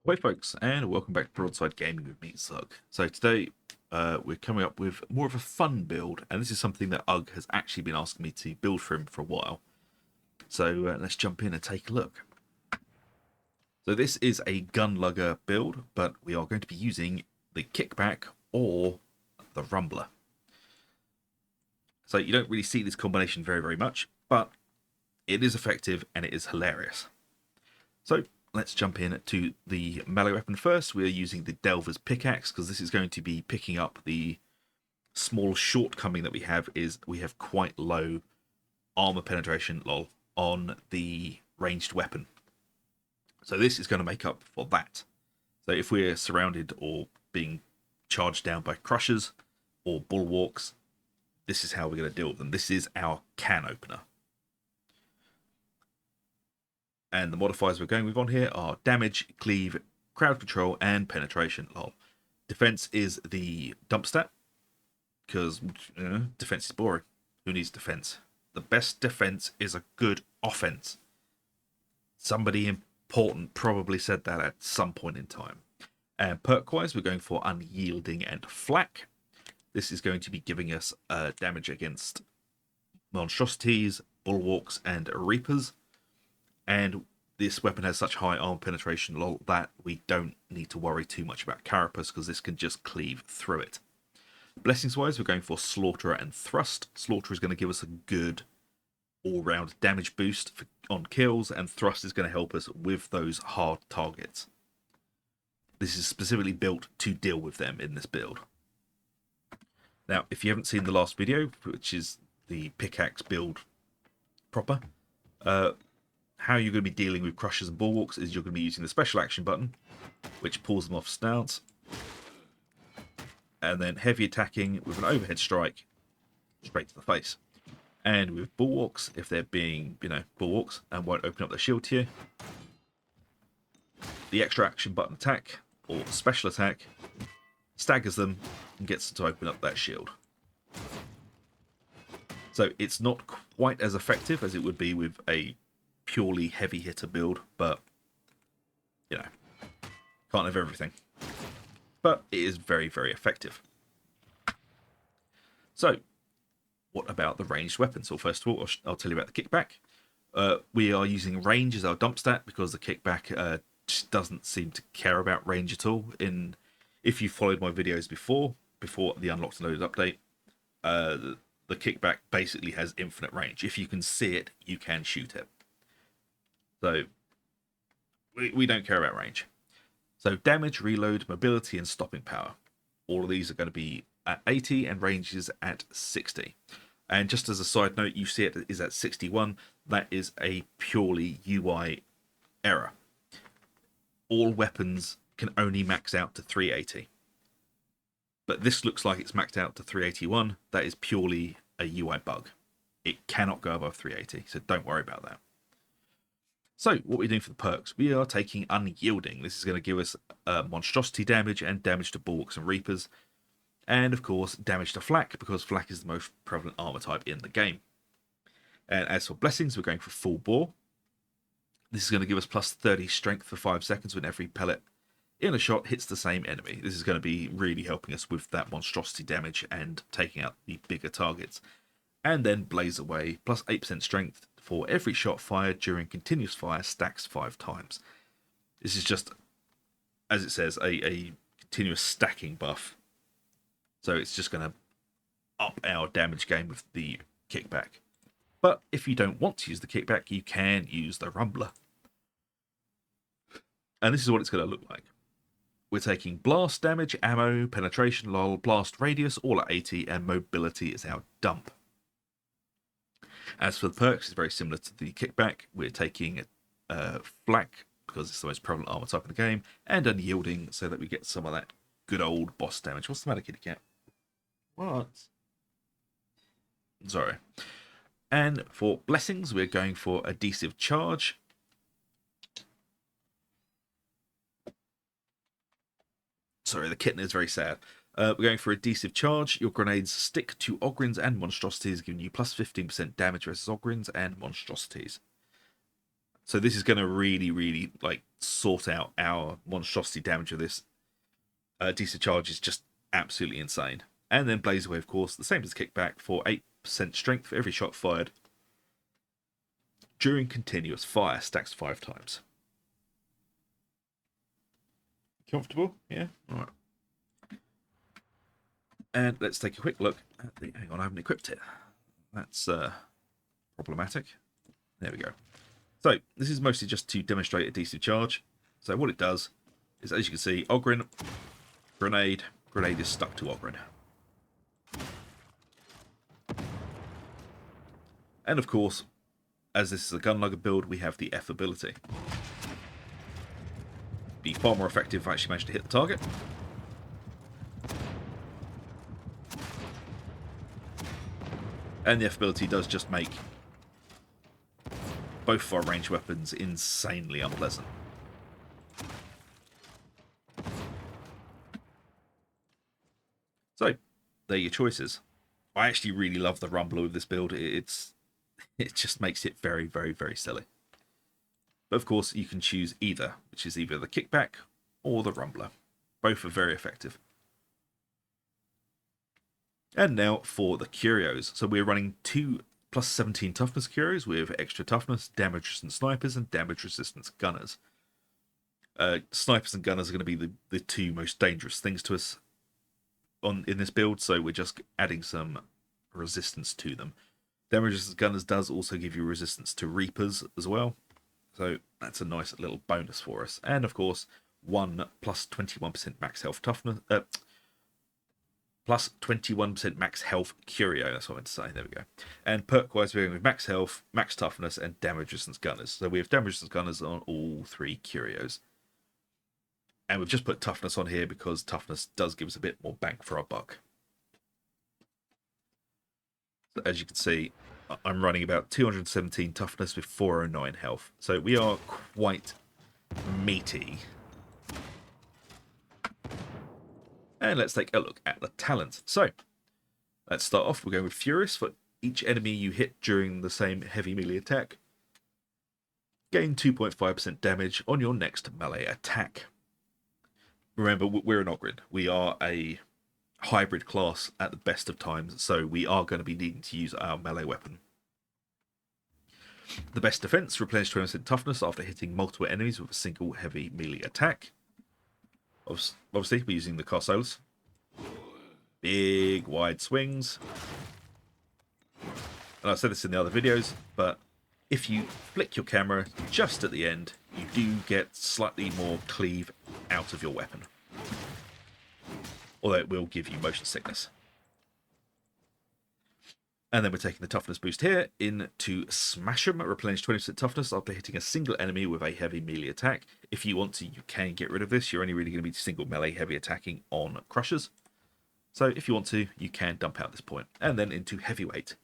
Hey folks, and welcome back to Broadside Gaming with me, Zug. So today we're coming up with more of a fun build, and this is something that Ugg has actually been asking me to build for him for a while. So let's jump in and take a look. So this is a Gunlugger build, but we are going to be using the Kickback or the Rumbler. So you don't really see this combination very much, but it is effective and it is hilarious. So let's jump in to the melee weapon first. We're using the Delver's Pickaxe because this is going to be picking up the small shortcoming that we have is we have quite low armor penetration on the ranged weapon. So this is going to make up for that. So if we're surrounded or being charged down by crushers or bulwarks, this is how we're going to deal with them. This is our can opener. And the modifiers we're going with on here are damage, cleave, crowd control, and penetration. Defense is the dump stat, because defense is boring. Who needs defense? The best defense is a good offense. Somebody important probably said that at some point in time. And perk-wise, we're going for unyielding and flak. This is going to be giving us damage against monstrosities, bulwarks, and reapers. And this weapon has such high armor penetration that we don't need to worry too much about carapace because this can just cleave through it. Blessings wise, we're going for Slaughterer and Thrust. Slaughterer is going to give us a good all-round damage boost on kills, and Thrust is going to help us with those hard targets. This is specifically built to deal with them in this build. Now, if you haven't seen the last video, which is the Pickaxe build proper, how you're going to be dealing with crushers and bulwarks is you're going to be using the special action button, which pulls them off stance, and then heavy attacking with an overhead strike straight to the face. And with bulwarks, if they're being, bulwarks and won't open up their shield to you, the extra action button attack or special attack staggers them and gets them to open up that shield. So it's not quite as effective as it would be with a purely heavy hitter build, but can't have everything. But it is very effective. So what about the ranged weapons? So first of all, I'll tell you about the kickback. We are using range as our dump stat because the kickback just doesn't seem to care about range at all. If you followed my videos before the Unlocked and Loaded update, the kickback basically has infinite range. If you can see it, you can shoot it. So we don't care about range. So damage, reload, mobility, and stopping power. All of these are going to be at 80 and range is at 60. And just as a side note, you see it is at 61. That is a purely UI error. All weapons can only max out to 380. But this looks like it's maxed out to 381. That is purely a UI bug. It cannot go above 380, so don't worry about that. So what we're doing for the perks, we are taking Unyielding. This is going to give us monstrosity damage and damage to bulwarks and reapers. And of course, damage to flak, because flak is the most prevalent armor type in the game. And as for blessings, we're going for full bore. This is going to give us plus 30 strength for 5 seconds when every pellet in a shot hits the same enemy. This is going to be really helping us with that monstrosity damage and taking out the bigger targets. And then Blaze Away, plus 8% strength for every shot fired during continuous fire, stacks 5 times. This is just, as it says, a continuous stacking buff. So it's just going to up our damage game with the kickback. But if you don't want to use the kickback, you can use the Rumbler. And this is what it's going to look like. We're taking blast damage, ammo, penetration, blast radius, all at 80, and mobility is our dump. As for the perks, it's very similar to the kickback. We're taking flak, because it's the most prevalent armor type in the game, and unyielding, so that we get some of that good old boss damage. What's the matter, kitty cat? What? Sorry. And for blessings, we're going for adhesive charge. Sorry, the kitten is very sad. We're going for adhesive charge. Your grenades stick to Ogryns and monstrosities, giving you plus 15% damage versus Ogryns and monstrosities. So this is going to really, really like sort out our monstrosity damage of this. DC charge is just absolutely insane. And then Blaze Away, of course, the same as Kickback for 8% strength for every shot fired during continuous fire, stacks 5 times. Comfortable? Yeah? Alright. And let's take a quick look at the... Hang on, I haven't equipped it. That's problematic. There we go. So, this is mostly just to demonstrate a DC charge. So what it does is, as you can see, Ogryn, grenade is stuck to Ogryn. And of course, as this is a Gunlugger build, we have the F ability. Be far more effective if I actually manage to hit the target. And the F ability does just make both of our ranged weapons insanely unpleasant. So, there are your choices. I actually really love the Rumbler with this build. It just makes it very, very, very silly. But of course, you can choose either, which is either the Kickback or the Rumbler. Both are very effective. And now for the Curios. So we're running 2 plus 17 toughness Curios with extra toughness, damage resistant snipers, and damage resistance gunners. Snipers and gunners are going to be the 2 most dangerous things to us in this build, so we're just adding some resistance to them. Damage resistant gunners does also give you resistance to Reapers as well, so that's a nice little bonus for us. And of course, 1 plus 21% max health toughness, plus 21% max health Curio, that's what I meant to say, there we go. And perk-wise, we're going with max health, max toughness, and damage resistance gunners. So we have damage resistance gunners on all 3 Curios. And we've just put toughness on here because toughness does give us a bit more bang for our buck. So as you can see, I'm running about 217 toughness with 409 health. So we are quite meaty. And let's take a look at the talent. So, let's start off. We're going with Furious. For each enemy you hit during the same heavy melee attack, gain 2.5% damage on your next melee attack. Remember, we're an Ogryn. We are a hybrid class at the best of times, so we are going to be needing to use our melee weapon. The best defense, replenish 20% toughness after hitting multiple enemies with a single heavy melee attack. Obviously, we're using the Carsolas. Big, wide swings. And I've said this in the other videos, but if you flick your camera just at the end, you do get slightly more cleave out of your weapon. Although it will give you motion sickness. And then we're taking the toughness boost here into Smash 'em, replenish 20% toughness after hitting a single enemy with a heavy melee attack. If you want to, you can get rid of this. You're only really going to be single melee heavy attacking on crushers. So if you want to, you can dump out this point. And then into Heavyweight.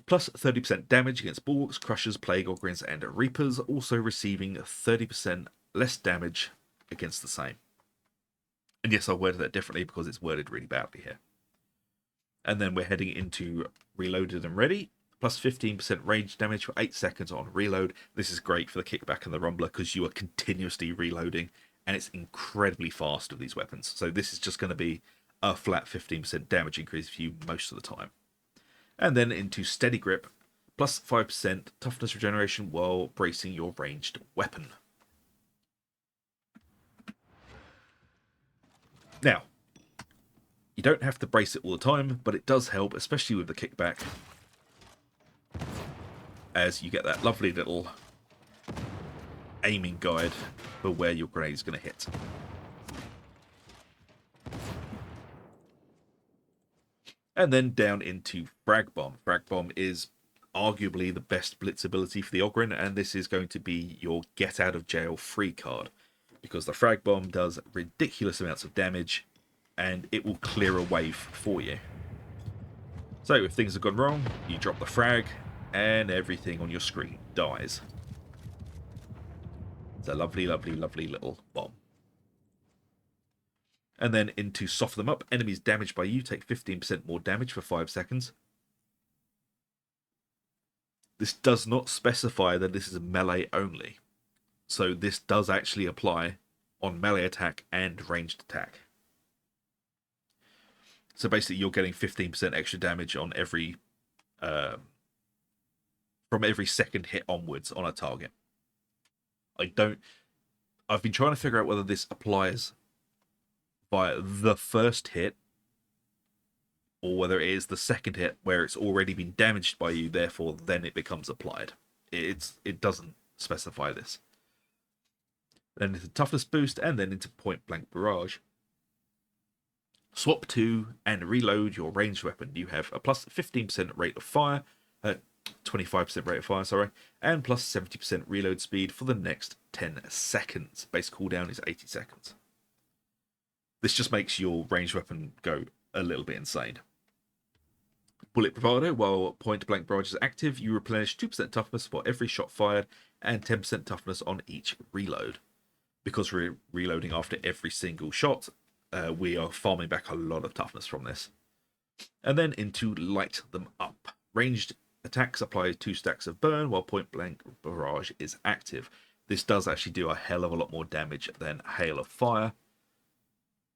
Plus 30% damage against bulwarks, crushers, plague ogrins, and reapers. Also receiving 30% less damage against the same. And yes, I worded that differently because it's worded really badly here. And then we're heading into Reloaded and Ready. Plus 15% range damage for 8 seconds on reload. This is great for the Kickback and the Rumbler because you are continuously reloading. And it's incredibly fast with these weapons. So this is just going to be a flat 15% damage increase for you most of the time. And then into Steady Grip. Plus 5% toughness regeneration while bracing your ranged weapon. Now, you don't have to brace it all the time, but it does help, especially with the Kickback, as you get that lovely little aiming guide for where your grenade is going to hit. And then down into Frag Bomb. Frag Bomb is arguably the best blitz ability for the Ogryn, and this is going to be your get out of jail free card, because the Frag Bomb does ridiculous amounts of damage and it will clear a wave for you. So if things have gone wrong, you drop the frag and everything on your screen dies. It's a lovely, lovely, lovely little bomb. And then into Soften Them Up. Enemies damaged by you take 15% more damage for 5 seconds. This does not specify that this is melee only. So this does actually apply on melee attack and ranged attack. So basically you're getting 15% extra damage on every from every second hit onwards on a target. I've been trying to figure out whether this applies via the first hit or whether it is the second hit where it's already been damaged by you, therefore then it becomes applied. It doesn't specify this. Then into toughness boost, and then into point blank barrage. Swap to and reload your ranged weapon. You have a plus 15% rate of fire, 25% rate of fire, sorry, and plus 70% reload speed for the next 10 seconds. Base cooldown is 80 seconds. This just makes your ranged weapon go a little bit insane. Bullet bravado. While point blank barrage is active, you replenish 2% toughness for every shot fired and 10% toughness on each reload. Because we're reloading after every single shot, we are farming back a lot of toughness from this. And then into light them up. Ranged attacks apply 2 stacks of burn, while point blank barrage is active. This does actually do a hell of a lot more damage than hail of fire.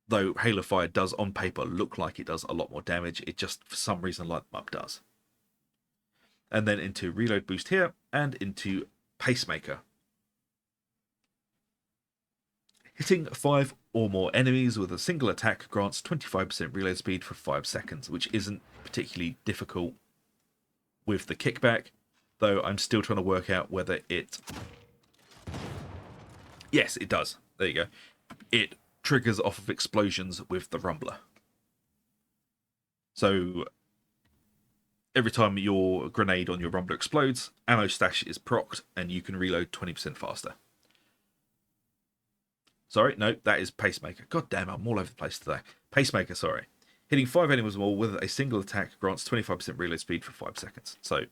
Though hail of fire does on paper look like it does a lot more damage, it just for some reason light them up does. And then into reload boost here, and into pacemaker. Hitting 5 or more enemies with a single attack grants 25% reload speed for 5 seconds, which isn't particularly difficult with the kickback, though I'm still trying to work out whether it... Yes, it does. There you go. It triggers off of explosions with the rumbler. So every time your grenade on your rumbler explodes, ammo stash is procced and you can reload 20% faster. Sorry, no, that is pacemaker. God damn, I'm all over the place today. Pacemaker, sorry. Hitting 5 enemies or more with a single attack grants 25% reload speed for 5 seconds. So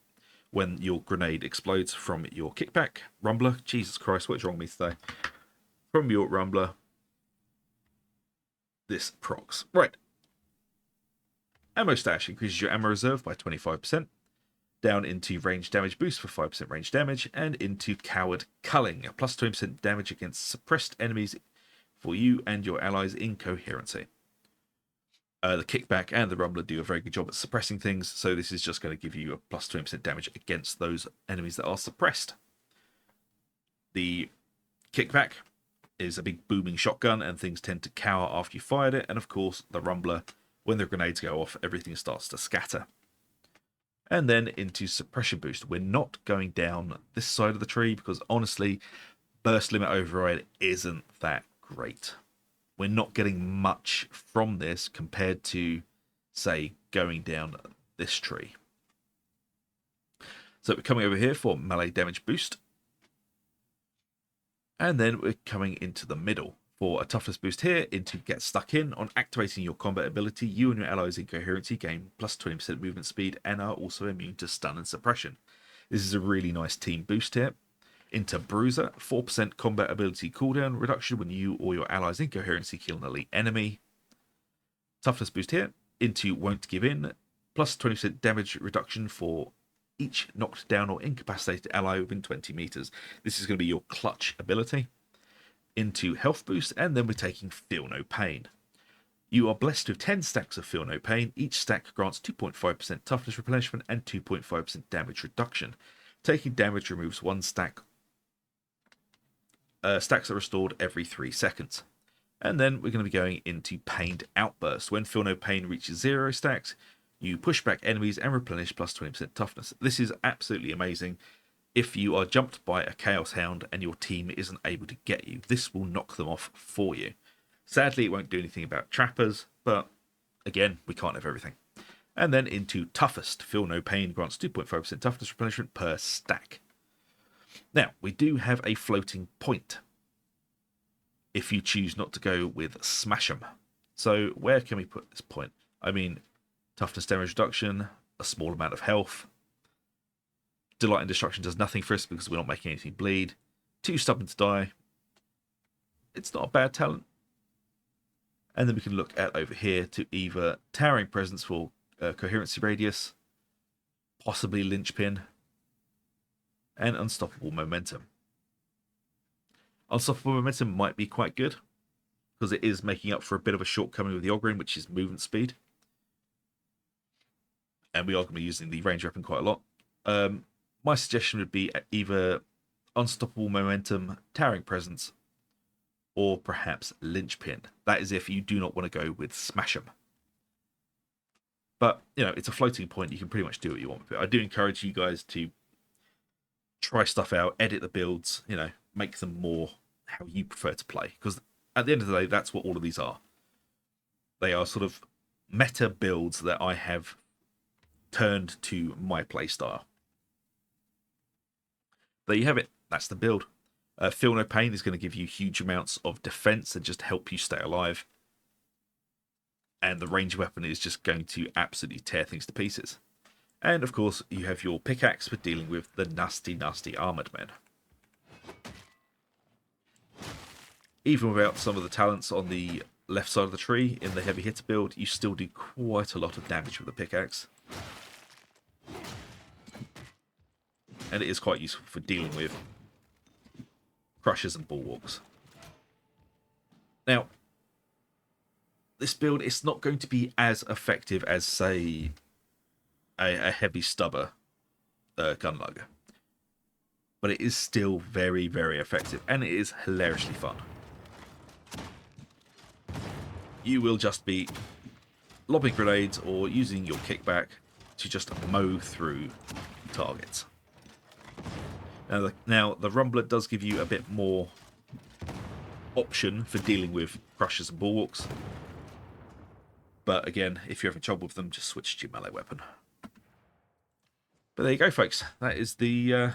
when your grenade explodes from your kickback, rumbler, Jesus Christ, what's wrong with me today? From your rumbler, this procs. Right. Ammo stash increases your ammo reserve by 25%. Down into range damage boost for 5% range damage, and into coward culling, plus 20% damage against suppressed enemies for you and your allies in coherency. The kickback and the rumbler do a very good job at suppressing things, so this is just going to give you a plus 20% damage against those enemies that are suppressed. The kickback is a big booming shotgun, and things tend to cower after you fired it, and of course the rumbler, when the grenades go off, everything starts to scatter. And then into suppression boost. We're not going down this side of the tree because honestly, burst limit override isn't that great. We're not getting much from this compared to, say, going down this tree. So we're coming over here for melee damage boost. And then we're coming into the middle for a toughness boost here into get stuck in. On activating your combat ability, you and your allies in coherency gain plus 20% movement speed and are also immune to stun and suppression. This is a really nice team boost here. Into Bruiser, 4% combat ability cooldown reduction when you or your allies in coherency kill an elite enemy. Toughness boost here. Into Won't Give In, plus 20% damage reduction for each knocked down or incapacitated ally within 20 meters. This is going to be your clutch ability. Into health boost, and then we're taking Feel No Pain. You are blessed with 10 stacks of Feel No Pain. Each stack grants 2.5% toughness replenishment and 2.5% damage reduction. Taking damage removes 1 stack. Stacks are restored every 3 seconds. And then we're going to be going into Pained Outburst. When Feel No Pain reaches 0 stacks, you push back enemies and replenish plus 20% toughness. This is absolutely amazing. If you are jumped by a Chaos Hound and your team isn't able to get you, this will knock them off for you. Sadly, it won't do anything about trappers, but again, we can't have everything. And then into Toughest. Feel No Pain grants 2.5% toughness replenishment per stack. Now, we do have a floating point if you choose not to go with Smash 'em. So where can we put this point? I mean, toughness damage reduction, a small amount of health. Delight and Destruction does nothing for us because we're not making anything bleed. Too Stubborn to Die. It's not a bad talent. And then we can look at over here to either Towering Presence for coherency radius, possibly Linchpin. and unstoppable momentum. Unstoppable momentum might be quite good, because it is making up for a bit of a shortcoming with the Ogryn, which is movement speed. And we are going to be using the range weapon quite a lot. My suggestion would be either unstoppable momentum, towering presence, or perhaps linchpin. That is if you do not want to go with smash 'em. But, you know, it's a floating point. You can pretty much do what you want with it. I do encourage you guys to try stuff out, edit the builds, you know, make them more how you prefer to play. Because at the end of the day, that's what all of these are. They are sort of meta builds that I have turned to my playstyle. There you have it. That's the build. Feel No Pain is going to give you huge amounts of defense and just help you stay alive. And the ranged weapon is just going to absolutely tear things to pieces. And of course, you have your pickaxe for dealing with the nasty, nasty armoured men. Even without some of the talents on the left side of the tree in the heavy hitter build, you still do quite a lot of damage with the pickaxe. And it is quite useful for dealing with crushers and bulwarks. Now, this build is not going to be as effective as, say, a heavy stubber Gunlugger. But it is still very, very effective, and it is hilariously fun. You will just be lobbing grenades or using your kickback to just mow through targets. Now, the Rumbler does give you a bit more option for dealing with crushers and bulwarks. But again, if you're having trouble with them, just switch to your melee weapon. But there you go, folks. That is the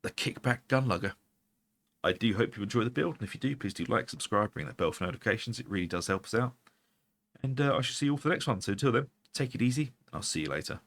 Kickback Gunlugger. I do hope you enjoy the build, and if you do, please do like, subscribe, ring that bell for notifications. It really does help us out. And I shall see you all for the next one. So until then, take it easy, and I'll see you later.